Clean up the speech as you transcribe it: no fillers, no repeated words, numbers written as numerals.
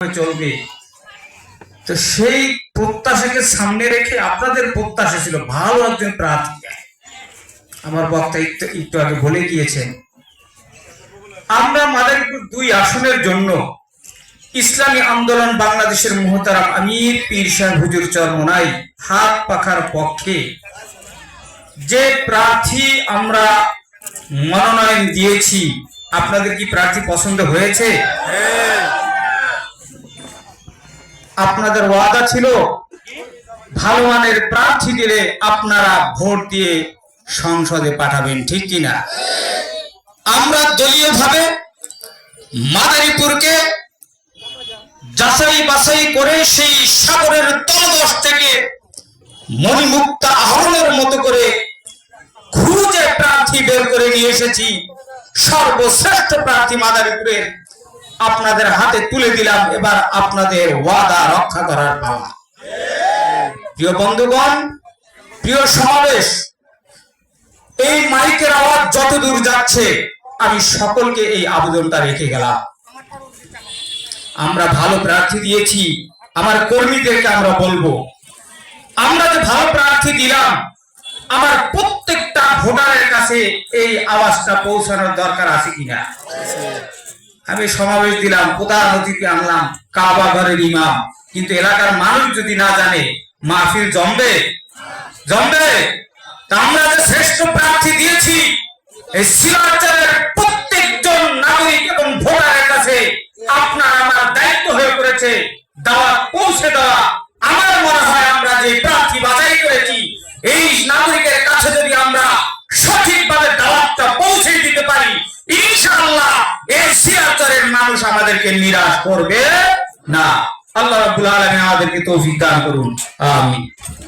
চলবে। তো সেই প্রত্যাশাকে সামনে রেখে আপনাদের প্রত্যাশা ছিল ভালো একজন প্রার্থী। আমার বক্তা একটু আগে বলে গিয়েছেন, আমরা মাদারীপুর 2 আসনের জন্য ইসলামী আন্দোলন বাংলাদেশের মুহতারাম আমির পীর সাহেব হুজুর চরমোনাই হাত পাখার পক্ষে যে প্রার্থী আমরা মনোনয়ন দিয়েছি, আপনাদের কি প্রার্থী পছন্দ হয়েছে? আপনাদের ওয়াদা ছিল ভালো মানের প্রার্থী দিলে আপনারা ভোট দিয়ে সংসদে পাঠাবেন, ঠিক কিনা? আমরা দলীয়ভাবে মাদারীপুরকে যাচাই বাছাই করে সেই সাগরের তলদেশ থেকে মণিমুক্তা আহরণের মতো করে খুঁজে প্রার্থী বের করে নিয়ে এসেছি। সর্বশ্রেষ্ঠ প্রার্থী মাদারীপুরের আপনাদের হাতে তুলে দিলাম। এবার আপনাদের ওয়াদা রক্ষা করার পালা। প্রিয় বন্ধুগণ, প্রিয় সমাবেশ, এই মাইকের আওয়াজ যতদূর যাচ্ছে আমি সকলকে এই আবেদনটা রেখে গেলাম। আমরা ভালো প্রার্থী দিয়েছি, আমার কর্মীদেরকে আমরা বলবো, আমরা যে ভালো প্রার্থী দিলাম আমার প্রত্যেকটা ভোটারের কাছে এই আওয়াজটা পৌঁছানোর দরকার আছে কিনা। আমি সমাবেশ দিলাম, প্রধান অতিথি আনলাম কাবা ঘরের ইমাম, কিন্তু এলাকার মানুষ যদি না জানে মাহফিল জমবে? তা আমরা যে শ্রেষ্ঠ প্রার্থী দিয়েছি এই শিলাচরের প্রত্যেকজন নাগরিক এবং ভোটারের কাছে আপনার আমার দায়িত্ব হয়ে পড়েছে দাওয়াত পৌঁছে দেওয়া। আমার মনে হয় আমরা যে প্রার্থী বাছাই করেছি এই নাগরিকের কাছে যদি আমরা সঠিকভাবে দাওয়াতটা পৌঁছে দিতে পারি, ইনশাআল্লাহ এই শিলাচরের মানুষ আমাদেরকে নিরাশ করবে না। আল্লাহ রাব্বুল আলামিন আমাদেরকে তৌফিক দান করুন, আমিন।